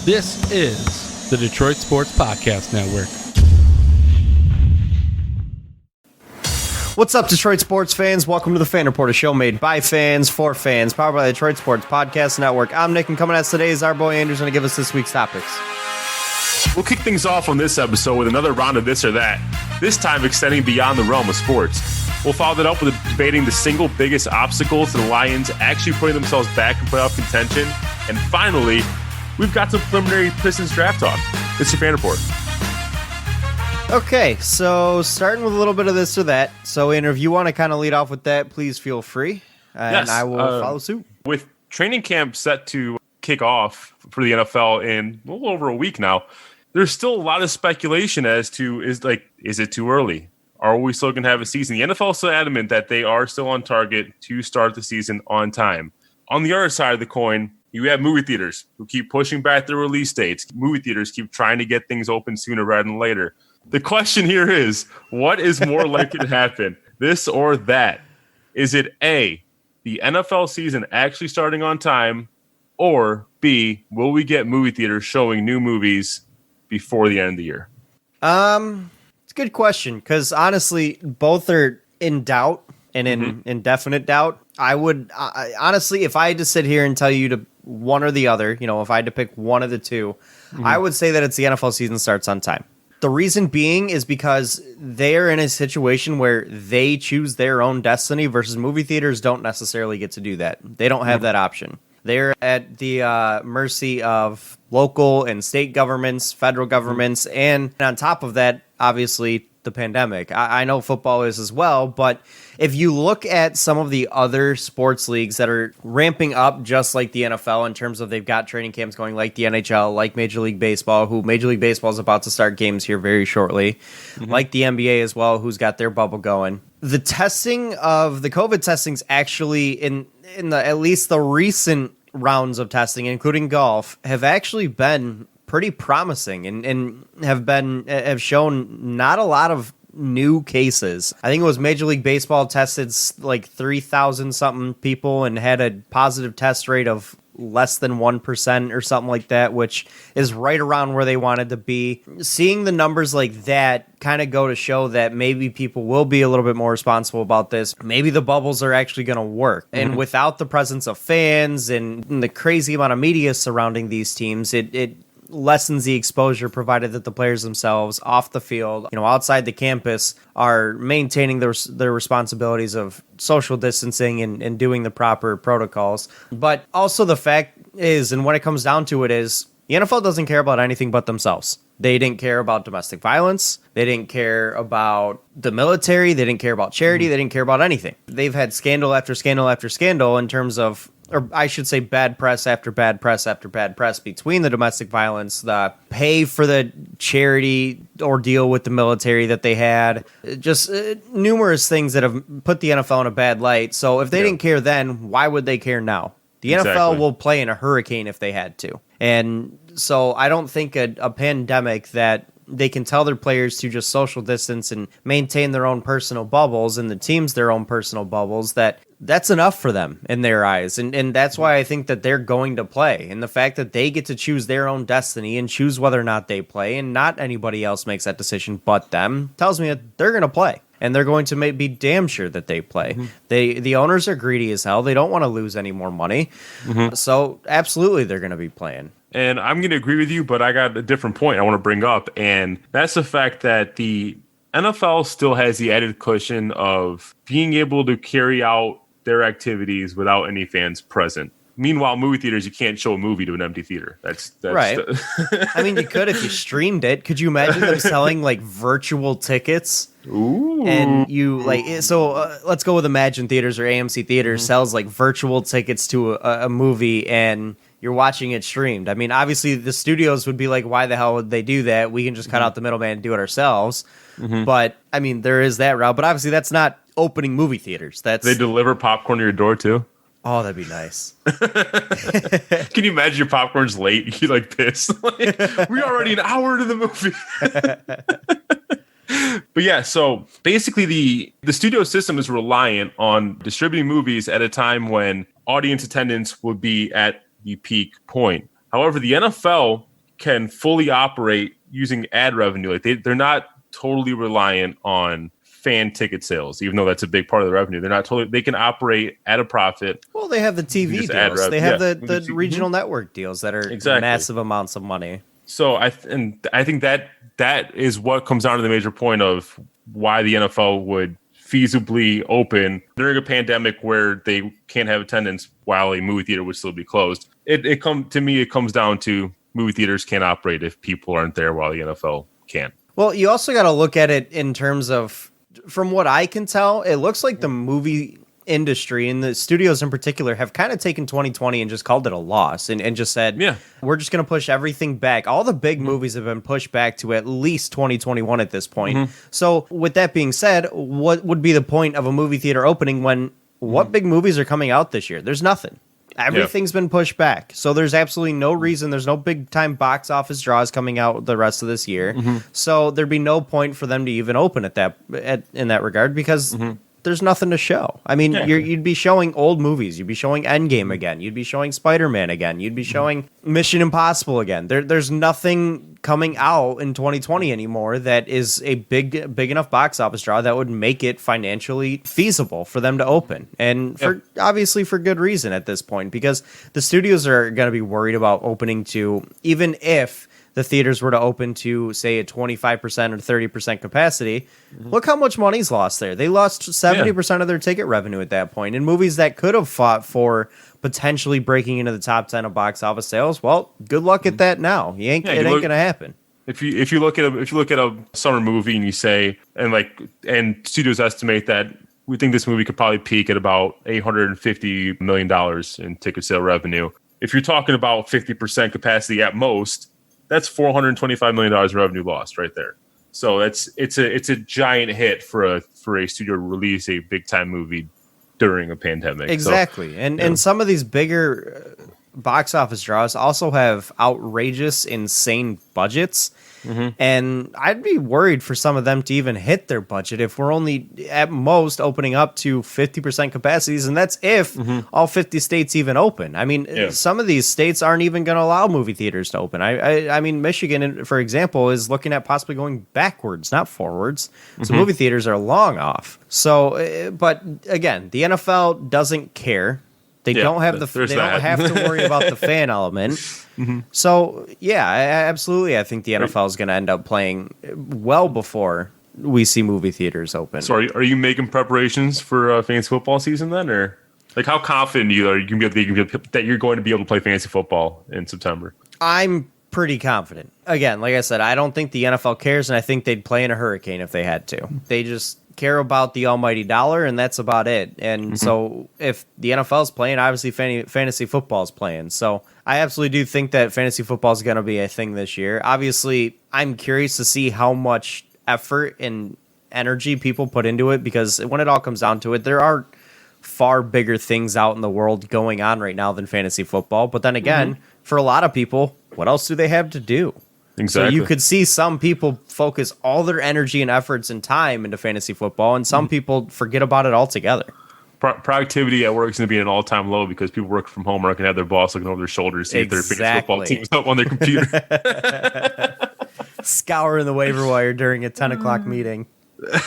This is the Detroit Sports Podcast Network. What's up, Detroit sports fans? Welcome to the Fan Report, a show made by fans for fans, powered by the Detroit Sports Podcast Network. I'm Nick, and coming at us today is our boy Andrew's going to give us this week's topics. We'll kick things off on this episode with another round of this or that, this time extending beyond the realm of sports. We'll follow that up with debating the single biggest obstacles to the Lions actually putting themselves back in playoff contention. And finally, we've got some preliminary Pistons draft talk. It's your Fan Report. Okay, so starting with a little bit of this or that. So, Andrew, if you want to kind of lead off with that, please feel free, and yes, I will follow suit. With training camp set to kick off for the NFL in a little over a week now, there's still a lot of speculation as to, is it too early? Are we still going to have a season? The NFL is so adamant that they are still on target to start the season on time. On the other side of the coin, you have movie theaters who keep pushing back their release dates. Movie theaters keep trying to get things open sooner rather than later. The question here is, what is more likely to happen, this or that? Is it A, the NFL season actually starting on time, or B, will we get movie theaters showing new movies before the end of the year? It's a good question, because honestly, both are in doubt and in indefinite doubt. I honestly, if I had to sit here and tell you to one or the other, if I had to pick one of the two, I would say that it's the NFL season starts on time. The reason being is because they're in a situation where they choose their own destiny versus movie theaters don't necessarily get to do that. They don't have that option. They're at the mercy of local and state governments, federal governments, and on top of that, obviously, the pandemic. I know football is as well, but if you look at some of the other sports leagues that are ramping up just like the NFL in terms of they've got training camps going, like the NHL, like Major League Baseball, who Major League Baseball is about to start games here very shortly, like the NBA as well, who's got their bubble going. The testing of the COVID testings actually in the at least the recent rounds of testing, including golf, have actually been pretty promising and have shown not a lot of new cases. I think it was Major League Baseball tested like 3,000 something people and had a positive test rate of less than 1% or something like that, which is right around where they wanted to be. Seeing the numbers like that kind of go to show that maybe people will be a little bit more responsible about this. Maybe the bubbles are actually going to work. And without the presence of fans and the crazy amount of media surrounding these teams, it lessens the exposure, provided that the players themselves off the field, outside the campus, are maintaining their responsibilities of social distancing and doing the proper protocols. But also the fact is, and when it comes down to it, is the NFL doesn't care about anything but themselves. They didn't care about domestic violence. They didn't care about the military. They didn't care about charity. They didn't care about anything. They've had scandal after scandal after scandal in terms of, or I should say bad press after bad press after bad press between the domestic violence, the pay for the charity ordeal with the military that they had, just numerous things that have put the NFL in a bad light. So if they didn't care then, why would they care now? The NFL will play in a hurricane if they had to. And so I don't think a pandemic that they can tell their players to just social distance and maintain their own personal bubbles and the teams their own personal bubbles, that's enough for them in their eyes. And that's why I think that they're going to play. And the fact that they get to choose their own destiny and choose whether or not they play and not anybody else makes that decision but them tells me that they're going to play. And they're going to be damn sure that they play. The owners are greedy as hell. They don't want to lose any more money. So absolutely they're going to be playing. And I'm going to agree with you, but I got a different point I want to bring up. And that's the fact that the NFL still has the added cushion of being able to carry out their activities without any fans present. Meanwhile, movie theaters, you can't show a movie to an empty theater. That's right. I mean, you could if you streamed it. Could you imagine them selling like virtual tickets? Ooh. And you let's go with Imagine Theaters or AMC Theaters sells like virtual tickets to a movie and you're watching it streamed. I mean, obviously the studios would be like, why the hell would they do that? We can just cut out the middleman and do it ourselves. But I mean, there is that route, but obviously that's not opening movie theaters. They deliver popcorn to your door too. Oh, that'd be nice. Can you imagine your popcorn's late? You're like pissed. We're already an hour into the movie. But yeah, so basically the studio system is reliant on distributing movies at a time when audience attendance would be at the peak point. However, the NFL can fully operate using ad revenue. Like they're not totally reliant on fan ticket sales, even though that's a big part of the revenue. They're not totally. They can operate at a profit. Well, they have the TV deals. They have the regional network deals that are massive amounts of money. So I think that is what comes down to the major point of why the NFL would feasibly open during a pandemic where they can't have attendance while a movie theater would still be closed. It comes down to movie theaters can't operate if people aren't there while the NFL can. Well, you also got to look at it in terms of, from what I can tell, it looks like the movie industry and the studios in particular have kind of taken 2020 and just called it a loss and just said, we're just going to push everything back. All the big movies have been pushed back to at least 2021 at this point. So with that being said, what would be the point of a movie theater opening when what big movies are coming out this year? There's nothing. Everything's been pushed back. So there's absolutely no reason. There's no big time box office draws coming out the rest of this year. So there'd be no point for them to even open in that regard because there's nothing to show. I mean, you'd be showing old movies. You'd be showing Endgame again. You'd be showing Spider-Man again. You'd be showing Mission Impossible again. There's nothing coming out in 2020 anymore that is a big enough box office draw that would make it financially feasible for them to open. And obviously for good reason at this point, because the studios are going to be worried about opening to, even if the theaters were to open to, say, a 25% or 30% capacity, look how much money's lost there. They lost 70% of their ticket revenue at that point. And movies that could have fought for potentially breaking into the top 10 of box office sales, well, good luck at that now. It ain't going to happen. If you look at a summer movie and you say, and studios estimate that we think this movie could probably peak at about $850 million in ticket sale revenue. If you're talking about 50% capacity at most, that's $425 million revenue lost right there. So it's a giant hit for a studio to release a big time movie during a pandemic. Exactly. So, and some of these bigger box office draws also have outrageous, insane budgets. And I'd be worried for some of them to even hit their budget if we're only at most opening up to 50% capacities. And that's if all 50 states even open. I mean, some of these states aren't even going to allow movie theaters to open. I mean, Michigan, for example, is looking at possibly going backwards, not forwards. So movie theaters are long off. So, but again, the NFL doesn't care. They don't have they don't have to worry about the fan element. So, absolutely. I think the NFL is going to end up playing well before we see movie theaters open. So are you making preparations for fantasy football season then? Or like how confident are you that you're going to be able to play fantasy football in September? I'm pretty confident. Again, like I said, I don't think the NFL cares, and I think they'd play in a hurricane if they had to. They just care about the almighty dollar, and that's about it. And so if the NFL is playing, obviously fantasy football is playing. So I absolutely do think that fantasy football is going to be a thing this year. Obviously, I'm curious to see how much effort and energy people put into it, because when it all comes down to it, there are far bigger things out in the world going on right now than fantasy football. But then again, for a lot of people, what else do they have to do? Exactly. So you could see some people focus all their energy and efforts and time into fantasy football, and some people forget about it altogether. Productivity at work is going to be at an all-time low because people work from home or can have their boss looking over their shoulders to see if their fantasy football team's up on their computer. Scouring the waiver wire during a 10 o'clock meeting. All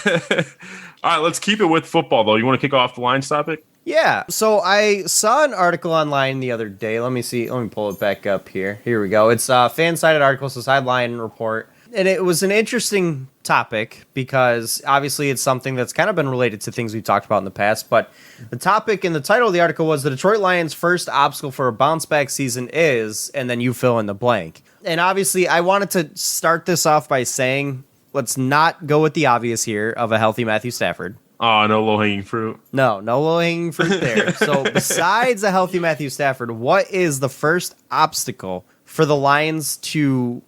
right, let's keep it with football, though. You want to kick off the Lions topic? Yeah, so I saw an article online the other day. Let me pull it back up here. Here we go. It's a fan-sided article, so Sideline Report. And it was an interesting topic because obviously it's something that's kind of been related to things we've talked about in the past. But the topic and the title of the article was the Detroit Lions' first obstacle for a bounce-back season is, and then you fill in the blank. And obviously I wanted to start this off by saying, let's not go with the obvious here of a healthy Matthew Stafford. Oh, no low-hanging fruit. No low-hanging fruit there. So besides a healthy Matthew Stafford, what is the first obstacle for the Lions to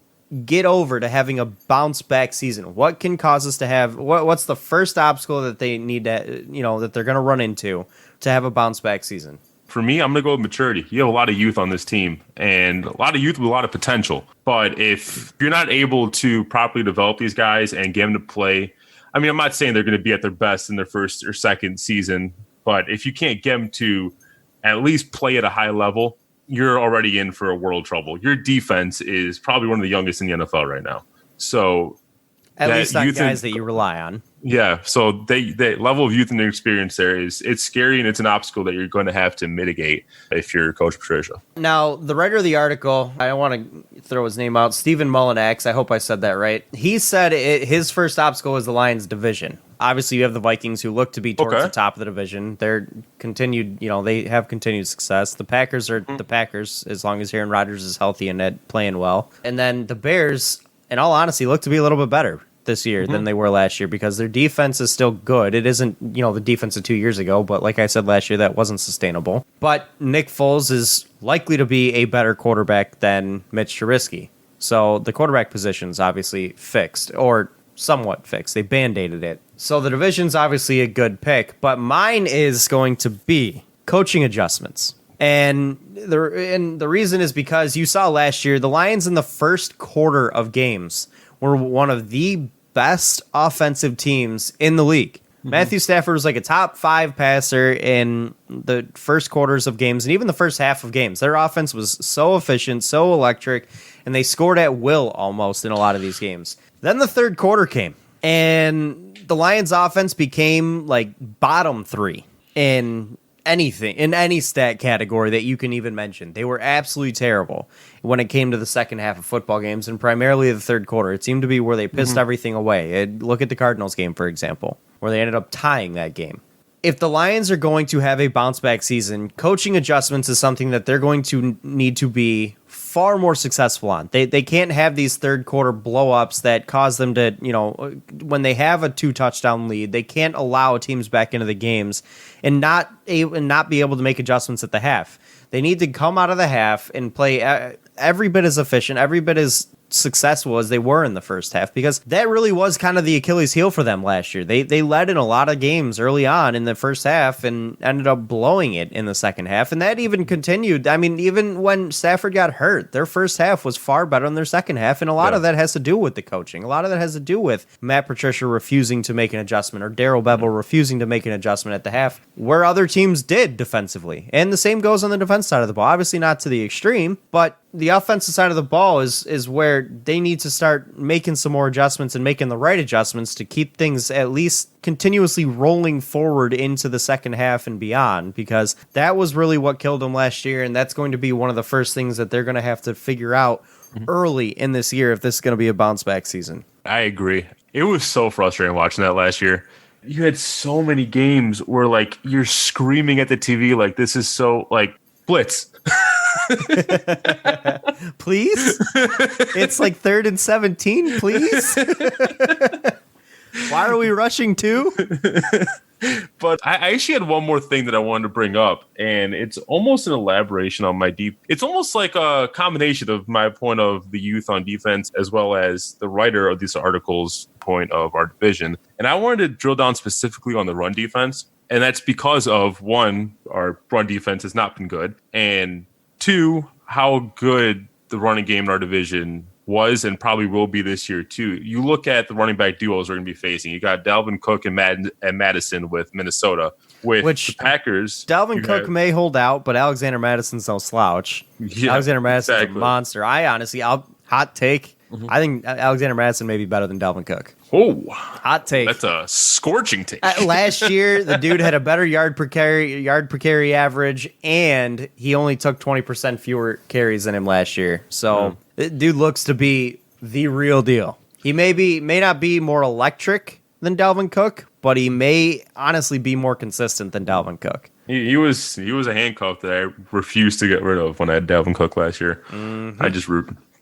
get over to having a bounce-back season? What can cause us to have... What's the first obstacle that they need to, that they're going to run into to have a bounce-back season? For me, I'm going to go with maturity. You have a lot of youth on this team, and a lot of youth with a lot of potential. But if you're not able to properly develop these guys and get them to play... I mean, I'm not saying they're going to be at their best in their first or second season, but if you can't get them to at least play at a high level, you're already in for a world of trouble. Your defense is probably one of the youngest in the NFL right now. So at least on guys that you rely on. Yeah, so the level of youth and experience there it's scary, and it's an obstacle that you're going to have to mitigate if you're Coach Patricia. Now, the writer of the article, I don't want to throw his name out, Stephen Mullinax, I hope I said that right. He said his first obstacle was the Lions division. Obviously, you have the Vikings who look to be towards the top of the division. They're continued, they have continued success. The Packers are the Packers as long as Aaron Rodgers is healthy and playing well. And then the Bears, in all honesty, look to be a little bit better this year than they were last year because their defense is still good. It isn't, the defense of 2 years ago, but like I said last year, that wasn't sustainable. But Nick Foles is likely to be a better quarterback than Mitch Trubisky. So the quarterback position's obviously fixed, or somewhat fixed. They band-aided it. So the division's obviously a good pick, but mine is going to be coaching adjustments. And the reason is because you saw last year, the Lions in the first quarter of games were one of the best offensive teams in the league. Matthew Stafford was like a top 5 passer in the first quarters of games and even the first half of games. Their offense was so efficient, so electric, and they scored at will almost in a lot of these games. Then the third quarter came, and the Lions offense became like bottom 3 in anything, in any stat category that you can even mention. They were absolutely terrible when it came to the second half of football games, and primarily the third quarter. It seemed to be where they pissed everything away. Look at the Cardinals game, for example, where they ended up tying that game. If the Lions are going to have a bounce-back season, coaching adjustments is something that they're going to need to be far more successful on. They can't have these third-quarter blow-ups that cause them to, when they have a 2-touchdown lead, they can't allow teams back into the games and not be able to make adjustments at the half. They need to come out of the half and play every bit as efficient, every bit as successful as they were in the first half, because that really was kind of the Achilles heel for them last year. They led in a lot of games early on in the first half and ended up blowing it in the second half, and that even continued. I mean, even when Stafford got hurt, their first half was far better than their second half, and a lot of that has to do with the coaching. A lot of that has to do with Matt Patricia refusing to make an adjustment or Darrell Bevell refusing to make an adjustment at the half, where other teams did defensively. And the same goes on the defense side of the ball. Obviously not to the extreme, but the offensive side of the ball is where they need to start making some more adjustments and making the right adjustments to keep things at least continuously rolling forward into the second half and beyond, because that was really what killed them last year, and that's going to be one of the first things that they're going to have to figure out early in this year if this is going to be a bounce-back season. I agree. It was so frustrating watching that last year. You had so many games where, like, you're screaming at the TV like, this is so, like, blitz. Please? It's like 3rd and 17, please? Why are we rushing too? But I actually had one more thing that I wanted to bring up, and it's almost an elaboration on my deep. It's almost like a combination of my point of the youth on defense as well as the writer of these articles' point of our division. And I wanted to drill down specifically on the run defense. And that's because of, one, our run defense has not been good, and two, how good the running game in our division was and probably will be this year too. You look at the running back duos we're going to be facing. You got Dalvin Cook and Madison with Minnesota. With the Packers, Dalvin Cook may hold out, but Alexander Madison's no slouch. Yeah, Alexander Madison's a monster. Hot take. I think Alexander Madison may be better than Dalvin Cook. Oh, hot take. That's a scorching take. Last year, the dude had a better yard per carry average, and he only took 20% fewer carries than him last year. So, dude looks to be the real deal. He may not be more electric than Dalvin Cook, but he may honestly be more consistent than Dalvin Cook. He was a handcuff that I refused to get rid of when I had Dalvin Cook last year. I just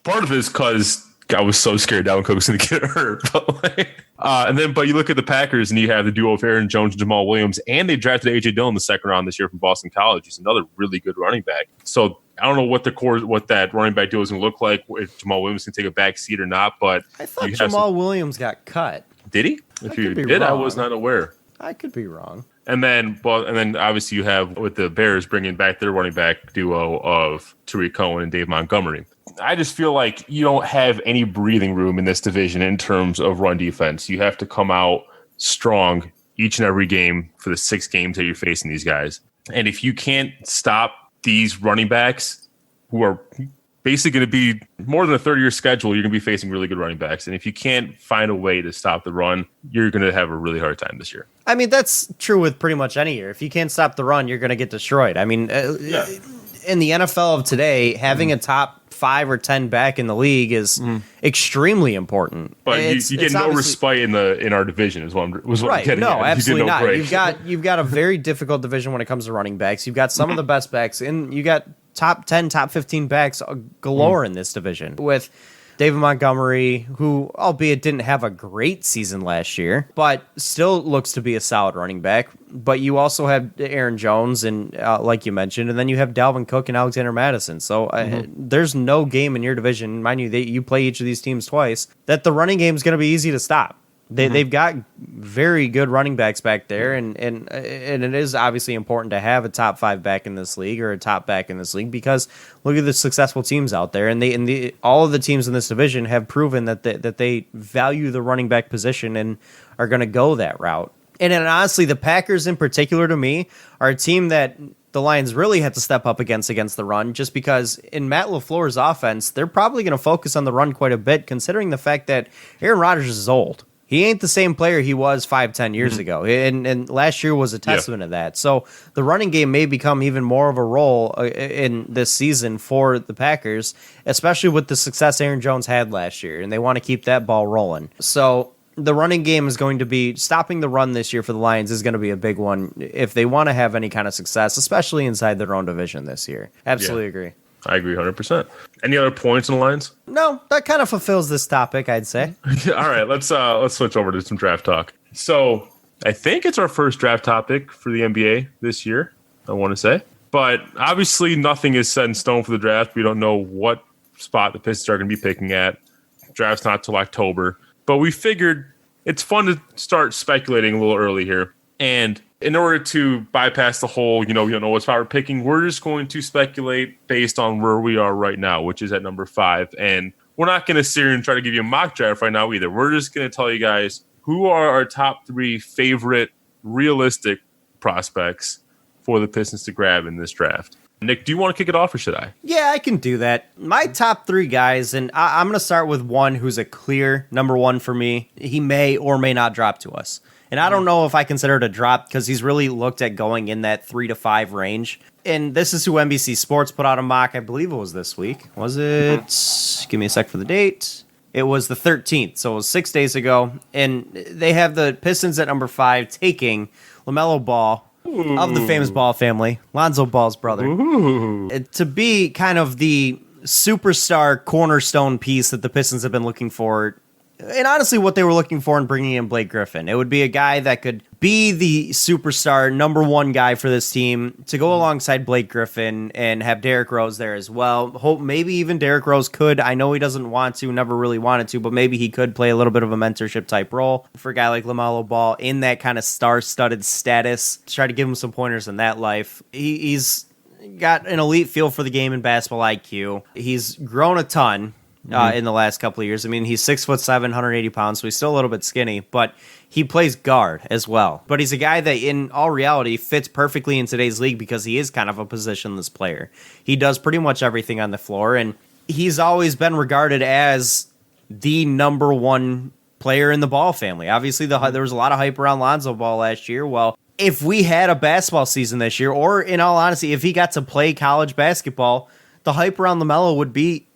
part of it is because I was so scared Dalvin Cook was going to get hurt. But you look at the Packers and you have the duo of Aaron Jones and Jamal Williams, and they drafted A.J. Dillon in the second round this year from Boston College. He's another really good running back. So I don't know what that running back duo is going to look like, if Jamal Williams can take a back seat or not. But I thought Jamal Williams got cut. Did he? If he did, I was not aware. I could be wrong. And then obviously you have with the Bears bringing back their running back duo of Tariq Cohen and Dave Montgomery. I just feel like you don't have any breathing room in this division in terms of run defense. You have to come out strong each and every game for the 6 games that you're facing these guys. And if you can't stop these running backs, who are basically going to be more than a 30-year schedule. You're going to be facing really good running backs. And if you can't find a way to stop the run, you're going to have a really hard time this year. I mean, that's true with pretty much any year. If you can't stop the run, you're going to get destroyed. I mean, in the NFL of today, having a top 5 or 10 back in the league is extremely important. But you get no respite in our division is what I'm getting at. No, absolutely not. Break. You've got a very difficult division when it comes to running backs. You've got some of the best backs, and you got top 10, top 15 backs galore in this division with David Montgomery, who, albeit didn't have a great season last year, but still looks to be a solid running back. But you also have Aaron Jones, and like you mentioned, and then you have Dalvin Cook and Alexander Madison. So there's no game in your division, mind you, you play each of these teams twice, that the running game is going to be easy to stop. They've got very good running backs back there, and it is obviously important to have a top 5 back in this league or a top back in this league, because look at the successful teams out there, and all of the teams in this division have proven that they value the running back position and are going to go that route. And honestly, the Packers in particular, to me, are a team that the Lions really have to step up against the run, just because in Matt LaFleur's offense, they're probably going to focus on the run quite a bit, considering the fact that Aaron Rodgers is old. He ain't the same player he was 5-10 years ago, and last year was a testament of that. So the running game may become even more of a role in this season for the Packers, especially with the success Aaron Jones had last year, and they want to keep that ball rolling. So the running game is going to be, stopping the run this year for the Lions is going to be a big one if they want to have any kind of success, especially inside their own division this year. Absolutely agree. I agree 100%. Any other points on the lines? No, that kind of fulfills this topic, I'd say. All right, let's switch over to some draft talk. So I think it's our first draft topic for the NBA this year, I want to say. But obviously nothing is set in stone for the draft. We don't know what spot the Pistons are going to be picking at. Draft's not till October. But we figured it's fun to start speculating a little early here. And in order to bypass the whole, we don't know what spot we're picking, we're just going to speculate based on where we are right now, which is at number 5. And we're not going to sit here and try to give you a mock draft right now either. We're just going to tell you guys who are our top 3 favorite realistic prospects for the Pistons to grab in this draft. Nick, do you want to kick it off or should I? Yeah, I can do that. My top 3 guys, and I'm going to start with one who's a clear number 1 for me. He may or may not drop to us. And I don't know if I consider it a drop, because he's really looked at going in that 3 to 5 range. And this is who NBC Sports put out a mock. I believe it was this week. Was it? Give me a sec for the date. It was the 13th, so it was 6 days ago. And they have the Pistons at number 5 taking LaMelo Ball, of the famous Ball family, Lonzo Ball's brother, to be kind of the superstar cornerstone piece that the Pistons have been looking for. And honestly, what they were looking for in bringing in Blake Griffin. It would be a guy that could be the superstar number 1 guy for this team, to go alongside Blake Griffin and have Derrick Rose there as well. Hope maybe even Derrick Rose could. I know he doesn't want to, never really wanted to, but maybe he could play a little bit of a mentorship type role for a guy like LaMelo Ball in that kind of star-studded status, to try to give him some pointers in that life. He's got an elite feel for the game and basketball IQ. He's grown a ton in the last couple of years. I mean, he's 6'7", 180 pounds, so he's still a little bit skinny, but he plays guard as well. But he's a guy that, in all reality, fits perfectly in today's league, because he is kind of a positionless player. He does pretty much everything on the floor, and he's always been regarded as the number 1 player in the Ball family. Obviously, there was a lot of hype around Lonzo Ball last year. Well, if we had a basketball season this year, or in all honesty, if he got to play college basketball, the hype around LaMelo would be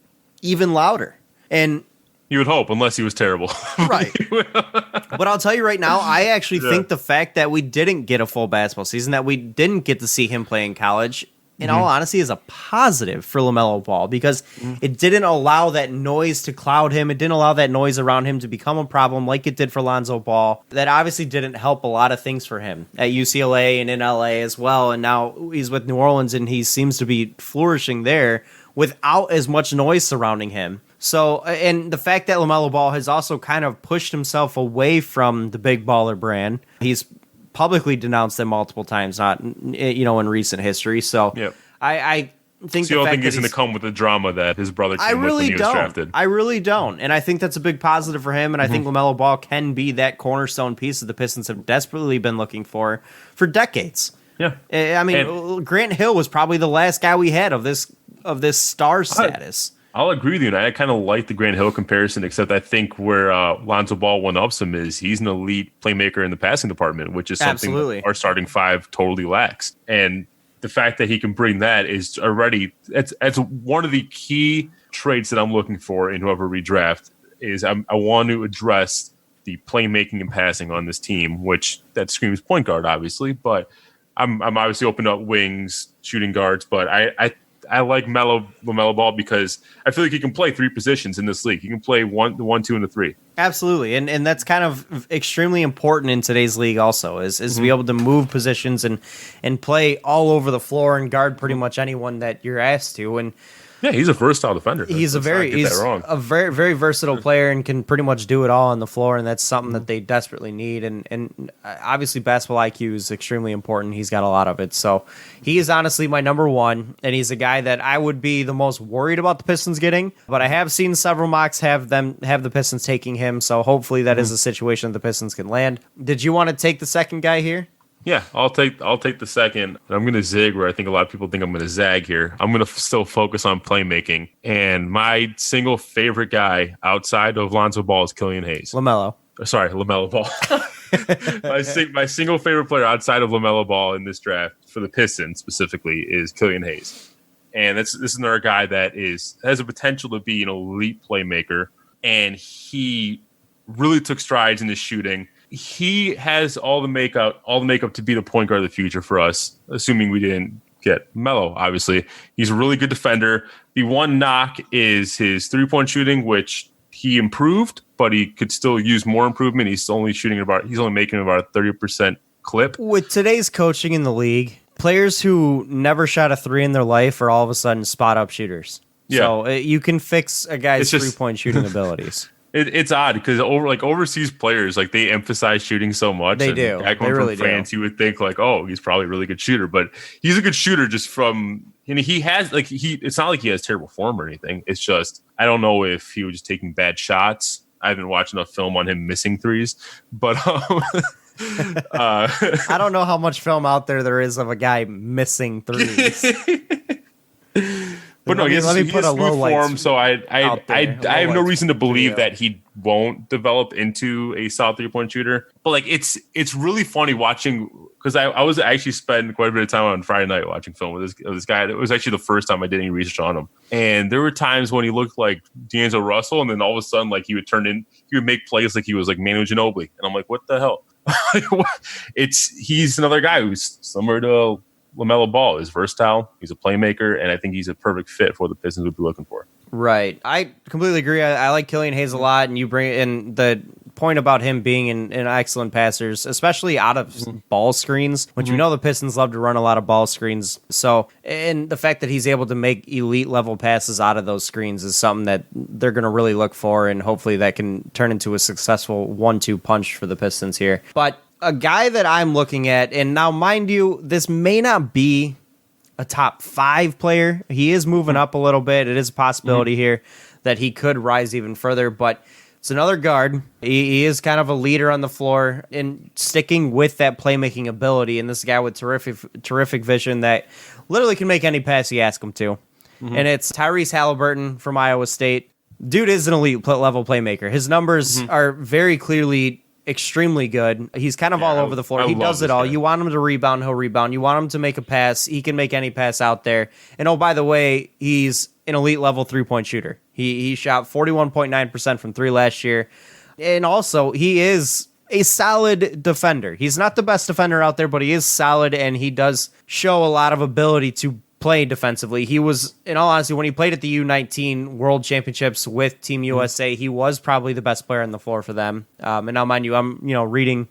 even louder. And you would hope, unless he was terrible. Right. But I'll tell you right now, I actually think the fact that we didn't get a full basketball season, that we didn't get to see him play in college, in all honesty, is a positive for LaMelo Ball, because it didn't allow that noise to cloud him. It didn't allow that noise around him to become a problem like it did for Lonzo Ball. That obviously didn't help a lot of things for him at UCLA and in LA as well. And now he's with New Orleans, and he seems to be flourishing there without as much noise surrounding him. So, and the fact that LaMelo Ball has also kind of pushed himself away from the big baller brand. He's publicly denounced them multiple times, not, in recent history. So I think so you don't think he's going to come with the drama that his brother came with when he was drafted? I really don't. And I think that's a big positive for him. And I think LaMelo Ball can be that cornerstone piece that the Pistons have desperately been looking for decades. Yeah. I mean, Grant Hill was probably the last guy we had of this of this star status. I'll agree with you, and I kind of like the Grant Hill comparison, except I think where Lonzo Ball one-ups him is he's an elite playmaker in the passing department, which is something that our starting five totally lacks. And the fact that he can bring that is already that's one of the key traits that I'm looking for in whoever we draft is I want to address the playmaking and passing on this team, which that screams point guard, obviously, but I'm obviously open up wings, shooting guards, but I like LaMelo Ball because I feel like he can play three positions in this league. He can play the 1, 2, and the 3. Absolutely, and that's kind of extremely important in today's league. Also, is to be able to move positions and play all over the floor and guard pretty much anyone that you're asked to. And yeah, he's a versatile defender. He's a very very versatile player and can pretty much do it all on the floor, and that's something that they desperately need. And obviously, basketball IQ is extremely important. He's got a lot of it, so he is honestly my number one, and he's a guy that I would be the most worried about the Pistons getting. But I have seen several mocks have the Pistons taking him, so hopefully that is a situation that the Pistons can land. Did you want to take the second guy here? Yeah, I'll take the second. I'm going to zig where I think a lot of people think I'm going to zag here. I'm going to still focus on playmaking. And my single favorite guy outside of Lonzo Ball is Killian Hayes. LaMelo Ball. My single favorite player outside of LaMelo Ball in this draft for the Pistons specifically is Killian Hayes. And this is another guy that has a potential to be an elite playmaker. And he really took strides in his shooting. He has all the makeup to be the point guard of the future for us, assuming we didn't get Melo, obviously. He's a really good defender. The one knock is his three-point shooting, which he improved, but he could still use more improvement. He's only making about a 30% clip. With today's coaching in the league, players who never shot a three in their life are all of a sudden spot-up shooters. Yeah. So you can fix a guy's three-point shooting abilities. It's odd because overseas players, like, they emphasize shooting so much. They do. Back home from France, you would think like, oh, he's probably a really good shooter, but he's a good shooter just from. And he has it's not like he has terrible form or anything. It's just I don't know if he was just taking bad shots. I haven't watched enough film on him missing threes, but I don't know how much film out there is of a guy missing threes. But no, he has smooth form, so I have no reason to believe that he won't develop into a solid three-point shooter. But like it's really funny watching because I was actually spending quite a bit of time on Friday night watching film with this guy. It was actually the first time I did any research on him. And there were times when he looked like D'Angelo Russell, and then all of a sudden, like, he would make plays like he was like Manu Ginobili, and I'm like, what the hell? He's another guy who's similar to LaMelo Ball. Is versatile. He's a playmaker, and I think he's a perfect fit for what the Pistons would be looking for. Right. I completely agree. I like Killian Hayes a lot, and you bring in the point about him being an excellent passer, especially out of ball screens, which you know the Pistons love to run a lot of ball screens. So, and the fact that he's able to make elite level passes out of those screens is something that they're going to really look for, and hopefully that can turn into a successful 1-2 punch for the Pistons here. But a guy that I'm looking at, and now mind you, this may not be a top 5 player. He is moving up a little bit. It is a possibility here that he could rise even further, but it's another guard. He is kind of a leader on the floor and sticking with that playmaking ability, and this guy with terrific vision that literally can make any pass you ask him to. And it's Tyrese Haliburton from Iowa State. Dude is an elite level playmaker. His numbers are very clearly extremely good. He's kind of all over the floor. He does it all. You want him to rebound, he'll rebound. You want him to make a pass, he can make any pass out there. And oh, by the way, he's an elite level 3-point shooter. He shot 41.9% from 3 last year. And also, he is a solid defender. He's not the best defender out there, but he is solid, and he does show a lot of ability to play defensively. He was, in all honesty, when he played at the U19 World Championships with Team USA, he was probably the best player on the floor for them. And now, mind you, I'm reading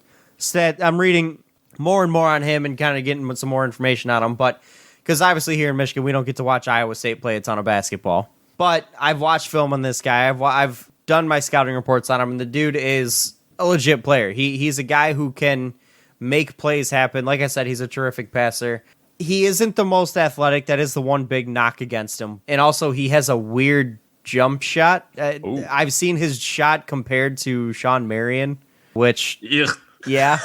more and more on him and kind of getting some more information on him. But because obviously here in Michigan, we don't get to watch Iowa State play a ton of basketball. But I've watched film on this guy. I've done my scouting reports on him, and the dude is a legit player. He's a guy who can make plays happen. Like I said, he's a terrific passer. He isn't the most athletic. That is the one big knock against him. And also, he has a weird jump shot. I've seen his shot compared to Sean Marion, which Yeah,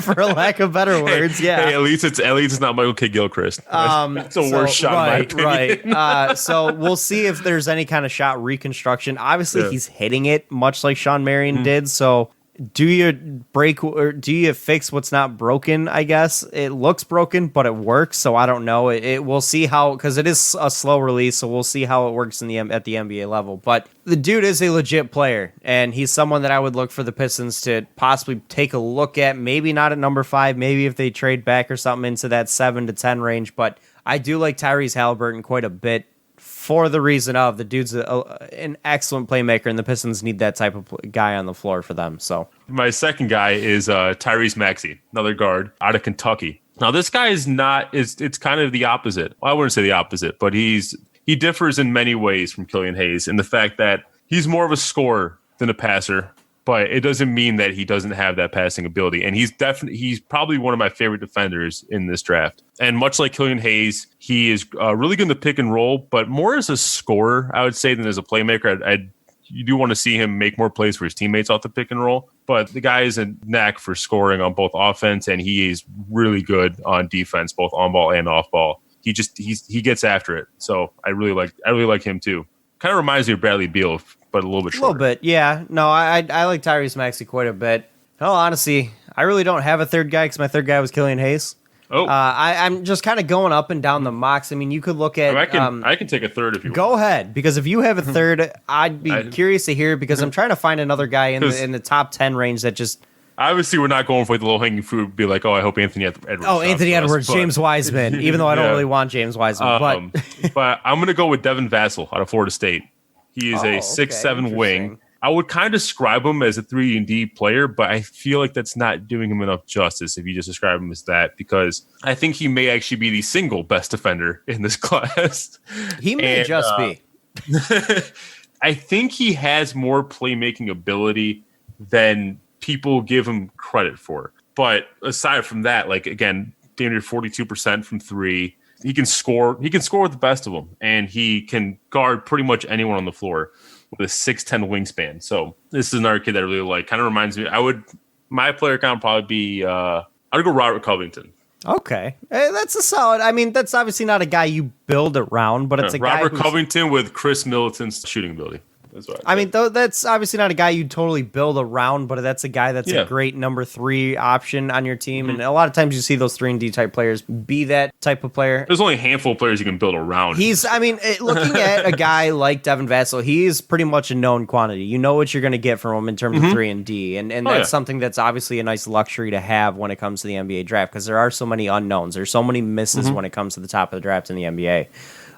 for lack of better words, yeah. Hey, at least it's not Michael K. Gilchrist. That's the worst shot in my opinion. Right. So we'll see if there's any kind of shot reconstruction. Obviously, he's hitting it much like Sean Marion did. So do you break or do you fix what's not broken? I guess it looks broken, but it works. So I don't know. We'll see how, because it is a slow release. So we'll see how it works at the NBA level. But the dude is a legit player, and he's someone that I would look for the Pistons to possibly take a look at. Maybe not at number 5. Maybe if they trade back or something into that 7 to 10 range. But I do like Tyrese Haliburton quite a bit, for the reason of the dude's an excellent playmaker, and the Pistons need that type of guy on the floor for them. So my second guy is Tyrese Maxey, another guard out of Kentucky. Now this guy is not it's kind of the opposite. Well, I wouldn't say the opposite, but he differs in many ways from Killian Hayes in the fact that he's more of a scorer than a passer. But it doesn't mean that he doesn't have that passing ability. And he's probably one of my favorite defenders in this draft. And much like Killian Hayes, he is really good in the pick and roll, but more as a scorer, I would say, than as a playmaker. You do want to see him make more plays for his teammates off the pick and roll. But the guy is a knack for scoring on both offense, and he is really good on defense, both on ball and off ball. He gets after it. So I really like him too. Kind of reminds me of Bradley Beal, but a little bit shorter. A little bit, yeah. No, I like Tyrese Maxey quite a bit. In all honesty, I really don't have a third guy because my third guy was Killian Hayes. Oh, I'm just kind of going up and down the mocks. I mean, you could look at. I can take a third if you want. Go ahead, because if you have a third, I'd be curious to hear, because I'm trying to find another guy in the top 10 range that just. Obviously, we're not going for the low-hanging fruit. Be like, I hope Anthony Edwards. Oh, Anthony Edwards, James Wiseman. Even though I don't really want James Wiseman, but I'm going to go with Devin Vassell out of Florida State. He is a 6'7" wing. I would kind of describe him as a 3-and-D player, but I feel like that's not doing him enough justice if you just describe him as that, because I think he may actually be the single best defender in this class. He may just be. I think he has more playmaking ability than people give him credit for. But aside from that, like, again, damn near 42% from 3. He can score. He can score with the best of them, and he can guard pretty much anyone on the floor with a 6'10" wingspan. So this is another kid that I really like. Kind of reminds me. My player count would probably be. I'd go Robert Covington. Okay, that's a solid. I mean, that's obviously not a guy you build around, but it's a guy. Robert Covington with Chris Middleton's shooting ability. I mean, though, that's obviously not a guy you'd totally build around, but that's a guy that's a great number 3 option on your team. Mm-hmm. And a lot of times you see those 3-and-D type players be that type of player. There's only a handful of players you can build around. Looking at a guy like Devin Vassell, he's pretty much a known quantity. You know what you're going to get from him in terms of 3-and-D. And that's something that's obviously a nice luxury to have when it comes to the NBA draft, because there are so many unknowns. There's so many misses when it comes to the top of the draft in the NBA.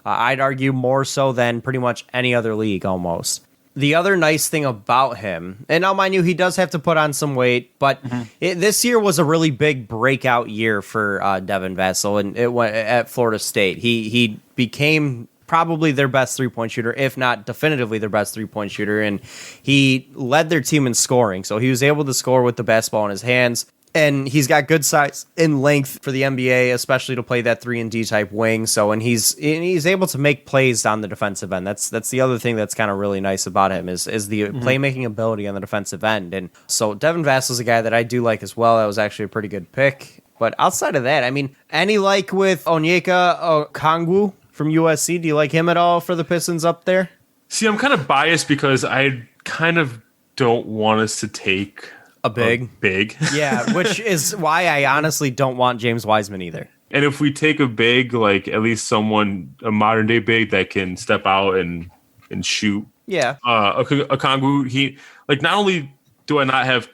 I'd argue more so than pretty much any other league almost. The other nice thing about him, and now mind you, he does have to put on some weight, but this year was a really big breakout year for Devin Vassell, and it went at Florida State. He became probably their best three-point shooter, if not definitively their best three-point shooter, and he led their team in scoring. So he was able to score with the basketball in his hands. And he's got good size and length for the NBA, especially to play that 3-and-D type wing. So, and he's able to make plays on the defensive end. That's the other thing that's kind of really nice about him is the playmaking ability on the defensive end. And so Devin Vassell's a guy that I do like as well. That was actually a pretty good pick. But outside of that, I mean, any like with Onyeka Okongwu from USC, do you like him at all for the Pistons up there? See, I'm kind of biased because I kind of don't want us to take a big. Yeah, which is why I honestly don't want James Wiseman either. And if we take a big, like at least a modern day big that can step out and shoot. Yeah. Okongwu, he like not only do I not have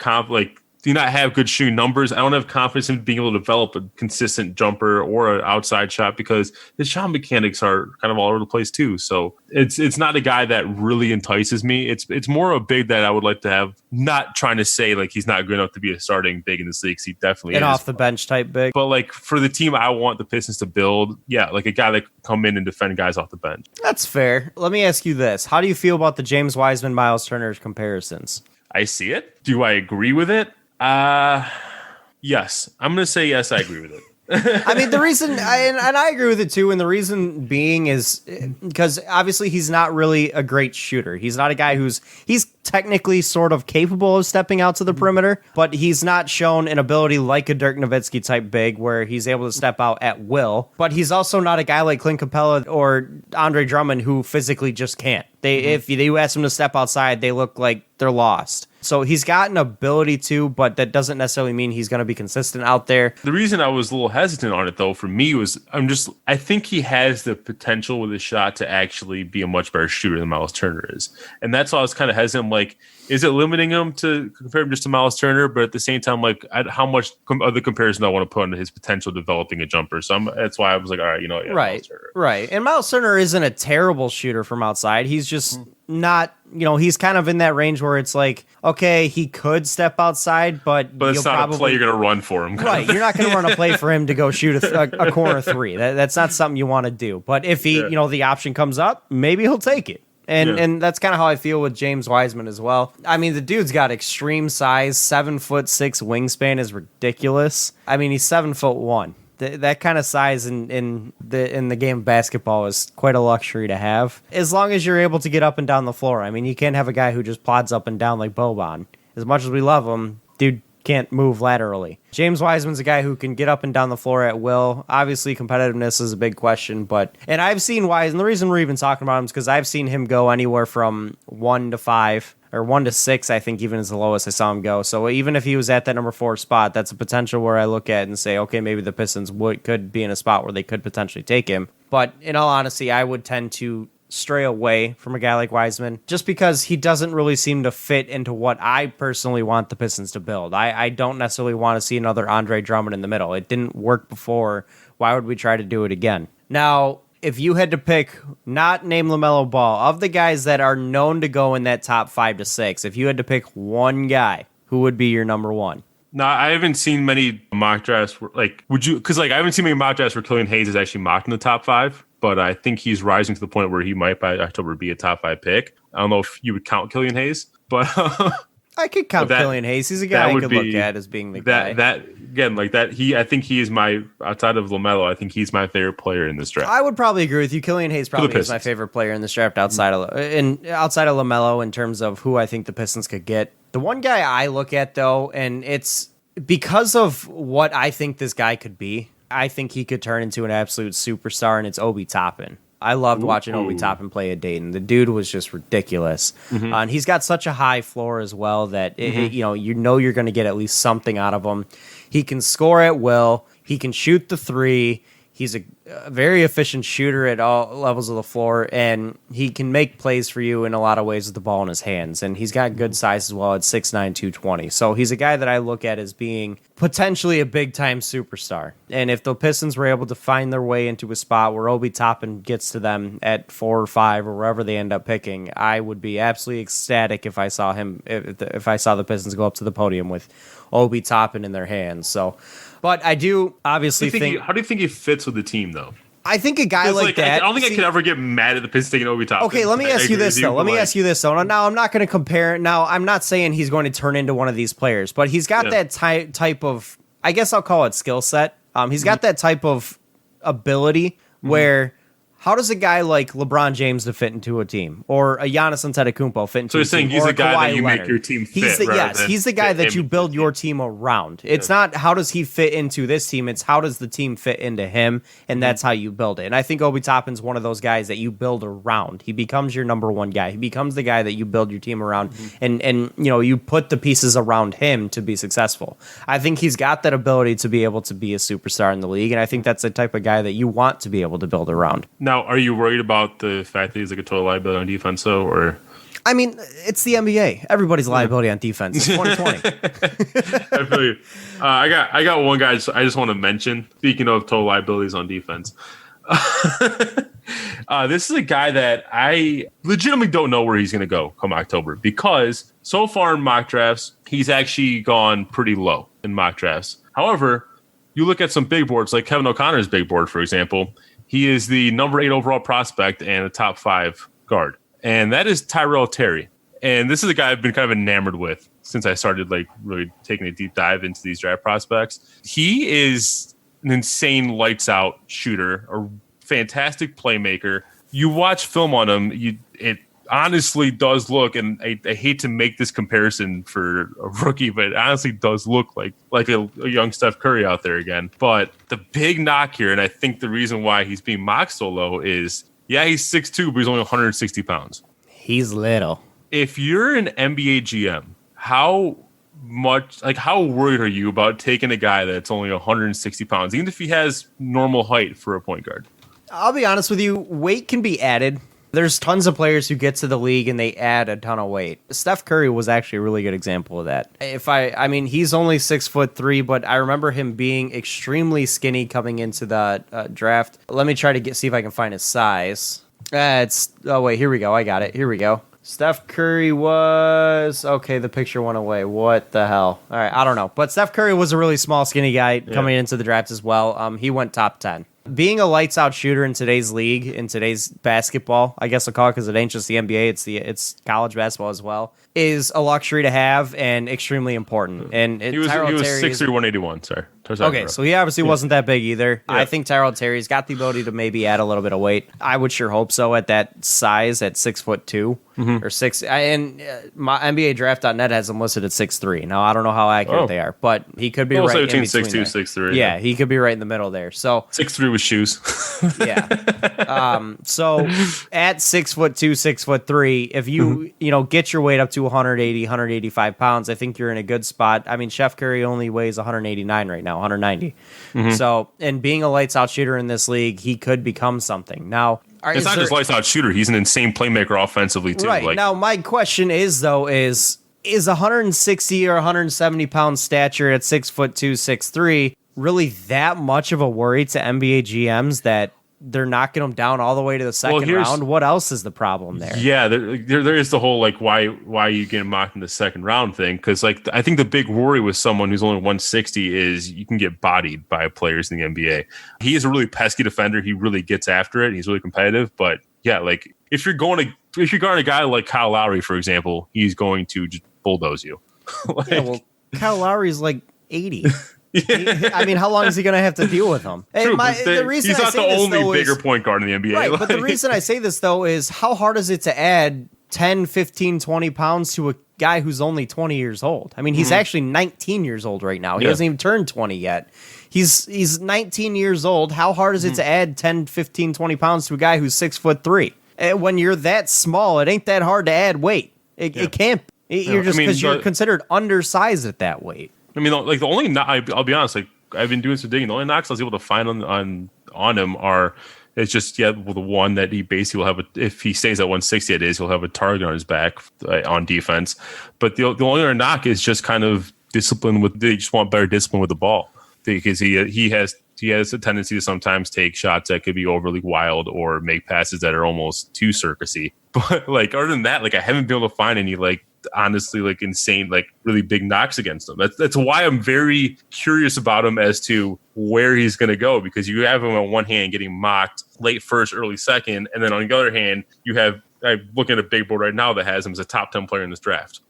do not have good shooting numbers, I don't have confidence in being able to develop a consistent jumper or an outside shot because his shot mechanics are kind of all over the place too. So it's not a guy that really entices me. It's more a big that I would like to have. Not trying to say like he's not good enough to be a starting big in this league. He definitely is. Off the bench type big. But like for the team I want the Pistons to build, like a guy that can come in and defend guys off the bench. That's fair. Let me ask you this: how do you feel about the James Wiseman, Miles Turner comparisons? I see it. Do I agree with it? Yes. I'm going to say yes, I agree with it. I mean, the reason, and I agree with it too, and the reason being is because obviously he's not really a great shooter. He's not a guy he's technically sort of capable of stepping out to the perimeter, but he's not shown an ability like a Dirk Nowitzki type big where he's able to step out at will. But he's also not a guy like Clint Capella or Andre Drummond who physically just can't. If you ask them to step outside, they look like they're lost. So he's got an ability to, but that doesn't necessarily mean he's going to be consistent out there. The reason I was a little hesitant on it, though, for me was I think he has the potential with his shot to actually be a much better shooter than Miles Turner is. And that's why I was kind of hesitant. Like, is it limiting him to compare him just to Miles Turner? But at the same time, like, how much other comparison do I want to put into his potential developing a jumper? So that's why I was like, all right, yeah, right, right. And Miles Turner isn't a terrible shooter from outside. He's just not, he's kind of in that range where it's like, okay, he could step outside, but it's not a play you're going to run for him. Right, you're not going to run a play for him to go shoot a corner three. That's not something you want to do. But if he, the option comes up, maybe he'll take it. And that's kind of how I feel with James Wiseman as well. I mean, the dude's got extreme size. 7'6" wingspan is ridiculous. I mean, he's 7'1". That kind of size in the game of basketball is quite a luxury to have. As long as you're able to get up and down the floor. I mean, you can't have a guy who just plods up and down like Boban. As much as we love him, dude can't move laterally. James Wiseman's a guy who can get up and down the floor at will. Obviously, competitiveness is a big question, and I've seen Wiseman. The reason we're even talking about him is because I've seen him go anywhere from 1 to 5. Or 1 to 6, I think, even is the lowest I saw him go. So even if he was at that number 4 spot, that's a potential where I look at and say, okay, maybe the Pistons could be in a spot where they could potentially take him. But in all honesty, I would tend to stray away from a guy like Wiseman just because he doesn't really seem to fit into what I personally want the Pistons to build. I don't necessarily want to see another Andre Drummond in the middle. It didn't work before. Why would we try to do it again? Now, if you had to pick, not name LaMelo Ball, of the guys that are known to go in that top 5 to 6, if you had to pick one guy, who would be your number one? No, I haven't seen many mock drafts. Because I haven't seen many mock drafts where Killian Hayes is actually mocked in the top 5, but I think he's rising to the point where he might by October be a top 5 pick. I don't know if you would count Killian Hayes, but I could count Killian Hayes. He's a guy I could look at as being the guy. I think he is outside of LaMelo, I think he's my favorite player in this draft. I would probably agree with you. Killian Hayes probably is my favorite player in this draft outside of LaMelo in terms of who I think the Pistons could get. The one guy I look at, though, and it's because of what I think this guy could be, I think he could turn into an absolute superstar, and it's Obi Toppin. I loved watching Obi Toppin play at Dayton. The dude was just ridiculous. And he's got such a high floor as well that you're going to get at least something out of him. He can score at will. He can shoot the three. He's a very efficient shooter at all levels of the floor, and he can make plays for you in a lot of ways with the ball in his hands. And he's got good size as well at 6'9", 220. So he's a guy that I look at as being potentially a big-time superstar. And if the Pistons were able to find their way into a spot where Obi Toppin gets to them at 4 or 5 or wherever they end up picking, I would be absolutely ecstatic if I saw him, if I saw the Pistons go up to the podium with Obi Toppin in their hands. So, but I do obviously think. How do you think he fits with the team, though? I think a guy like that. I don't think I could ever get mad at the Pistons taking Obi Toppin. Okay, let me ask you this though. Now, I'm not going to compare. Now, I'm not saying he's going to turn into one of these players, but he's got that type of, I guess I'll call it skill set. He's got that type of ability where. How does a guy like LeBron James to fit into a team, or a Giannis Antetokounmpo fit into a team? So you're saying he's the guy that you make your team fit. He's the guy that you build your team around. It's not how does he fit into this team. It's how does the team fit into him, and that's how you build it. And I think Obi Toppin's one of those guys that you build around. He becomes your number one guy. He becomes the guy that you build your team around, and you put the pieces around him to be successful. I think he's got that ability to be able to be a superstar in the league, and I think that's the type of guy that you want to be able to build around. Now, are you worried about the fact that he's like a total liability on defense, though, or? I mean, it's the NBA. Everybody's a liability on defense. It's 2020. I feel you. I got one guy I just want to mention. Speaking of total liabilities on defense, this is a guy that I legitimately don't know where he's going to go come October, because so far in mock drafts, he's actually gone pretty low in mock drafts. However, you look at some big boards like Kevin O'Connor's big board, for example. He is the number 8 overall prospect and a top 5 guard. And that is Tyrel Terry. And this is a guy I've been kind of enamored with since I started really taking a deep dive into these draft prospects. He is an insane lights out shooter, a fantastic playmaker. You watch film on him, it honestly does look, and I hate to make this comparison for a rookie, but it honestly does look like a young Steph Curry out there again. But the big knock here, and I think the reason why he's being mocked so low is, yeah, he's 6'2", but he's only 160 pounds. He's little. If you're an NBA GM, how worried are you about taking a guy that's only 160 pounds, even if he has normal height for a point guard? I'll be honest with you, weight can be added. There's tons of players who get to the league and they add a ton of weight. Steph Curry was actually a really good example of that. I mean, he's only 6'3", but I remember him being extremely skinny coming into the draft. Let me try to see if I can find his size. Oh wait, here we go. I got it. Here we go. Steph Curry was... Okay, the picture went away. What the hell? All right, I don't know. But Steph Curry was a really small, skinny guy coming into the draft as well. He went top 10. Being a lights-out shooter in today's league, in today's basketball, I guess I'll call it, because it ain't just the NBA, it's college basketball as well, is a luxury to have and extremely important. And he was 6'3", 181, sorry. Okay, so he obviously wasn't that big either. Yeah. I think Tyrel Terry's got the ability to maybe add a little bit of weight. I would sure hope so at that size, at 6'2", or 6. And my NBA Draft.net has him listed at 6'3". Now I don't know how accurate they are, but he could be right in between 6'2", 6'3". Yeah, he could be right in the middle there. So 6'3" with shoes. Yeah. So at 6'2", 6'3", if you get your weight up to 180, 185 pounds, I think you're in a good spot. I mean, Chef Curry only weighs 189 right now. 190. So, and being a lights out shooter in this league, he could become something. Now, it's not just lights out shooter. He's an insane playmaker offensively too. Right. Now, my question is 160 or 170 pound stature at 6'2", 6'3" really that much of a worry to NBA GMs that they're knocking them down all the way to the second round? What else is the problem there? Yeah, there is the whole why you get mocked in the second round thing, because I think the big worry with someone who's only 160 is you can get bodied by players in the NBA. He is a really pesky defender. He really gets after it. He's really competitive. But yeah, if you're guarding a guy like Kyle Lowry, for example, he's going to just bulldoze you. Kyle Lowry's 80. I mean, how long is he going to have to deal with him? True, he's not the only bigger point guard in the NBA. Right, but the reason I say this, though, is how hard is it to add 10, 15, 20 pounds to a guy who's only 20 years old? I mean, he's actually 19 years old right now. He hasn't even turned 20 yet. He's 19 years old. How hard is it to add 10, 15, 20 pounds to a guy who's 6'3"? When you're that small, it ain't that hard to add weight. It can't. You're just because you're considered undersized at that weight. I mean, the only I'll be honest, I've been doing some digging. The only knocks I was able to find on him it's just the one that he basically will have if he stays at 160, he'll have a target on his back on defense. But the only other knock is just kind of discipline they just want better discipline with the ball, because he has a tendency to sometimes take shots that could be overly wild or make passes that are almost too circusy. But other than that, I haven't been able to find any honestly insane really big knocks against him. That's why I'm very curious about him as to where he's going to go, because you have him on one hand getting mocked late first, early second, and then on the other hand you have, I'm looking at a big board right now that has him as a top 10 player in this draft.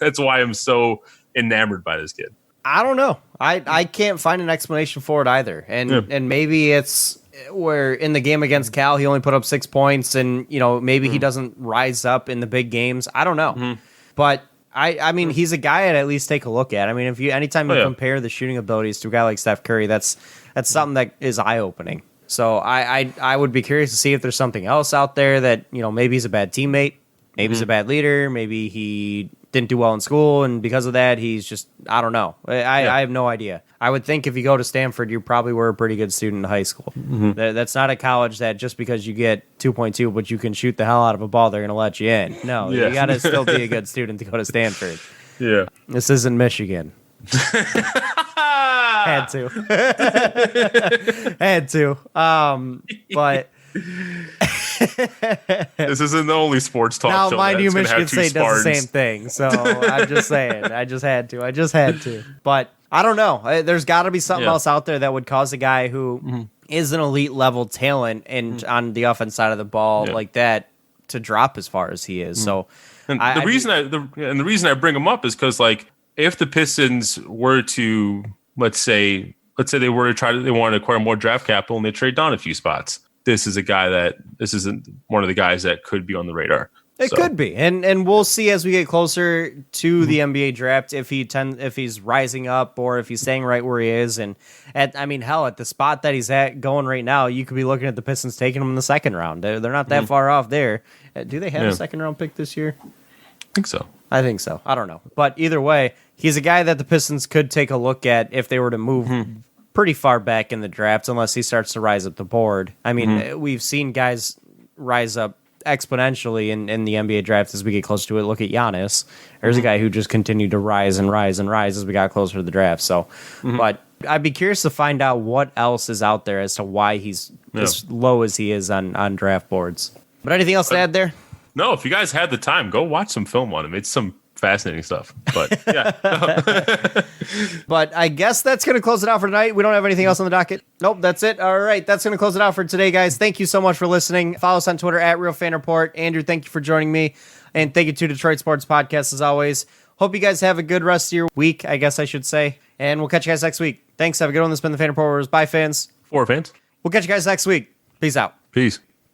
That's why I'm so enamored by this kid. I don't know. I can't find an explanation for it either. And maybe it's where in the game against Cal, he only put up 6 points, and maybe he doesn't rise up in the big games. I don't know. But I mean, he's a guy I'd at least take a look at. I mean, anytime you compare the shooting abilities to a guy like Steph Curry, that's something that is eye-opening. So I would be curious to see if there's something else out there that, maybe he's a bad teammate, maybe he's a bad leader, maybe he didn't do well in school, and because of that, he's just, I don't know. I have no idea. I would think if you go to Stanford, you probably were a pretty good student in high school. That's not a college that just because you get 2.2, but you can shoot the hell out of a ball, they're going to let you in. No, you got to still be a good student to go to Stanford. Yeah. This isn't Michigan. Had to. But... This isn't the only sports talk show. Now, mind you, Michigan State does the same thing. So I'm just saying. I just had to. But I don't know. There's got to be something else out there that would cause a guy who is an elite level talent and on the offense side of the ball like that to drop as far as he is. So the reason I bring him up is because if the Pistons were to let's say let's say they wanted to acquire more draft capital and they trade down a few spots. This isn't one of the guys that could be on the radar. It could be, and we'll see as we get closer to the NBA draft if he's rising up or if he's staying right where he is. And at the spot that he's at going right now, you could be looking at the Pistons taking him in the second round. They're not that far off there. Do they have a second round pick this year? I think so. I don't know, but either way, he's a guy that the Pistons could take a look at if they were to move pretty far back in the draft, unless he starts to rise up the board. I mean, we've seen guys rise up exponentially in the NBA draft as we get closer to it. Look at Giannis. There's a guy who just continued to rise and rise and rise as we got closer to the draft. So, but I'd be curious to find out what else is out there as to why he's as low as he is on draft boards. But anything else to add there? No, if you guys had the time, go watch some film on him. It's some fascinating stuff. But yeah. But I guess that's going to close it out for tonight. We don't have anything else on the docket. Nope, that's it. All right, that's going to close it out for today, guys. Thank you so much for listening. Follow us on Twitter at RealFanReport. Andrew, thank you for joining me. And thank you to Detroit Sports Podcast as always. Hope you guys have a good rest of your week, I guess I should say. And we'll catch you guys next week. Thanks. Have a good one. This has been the Fan Reporters. Bye, fans. For fans. We'll catch you guys next week. Peace out. Peace.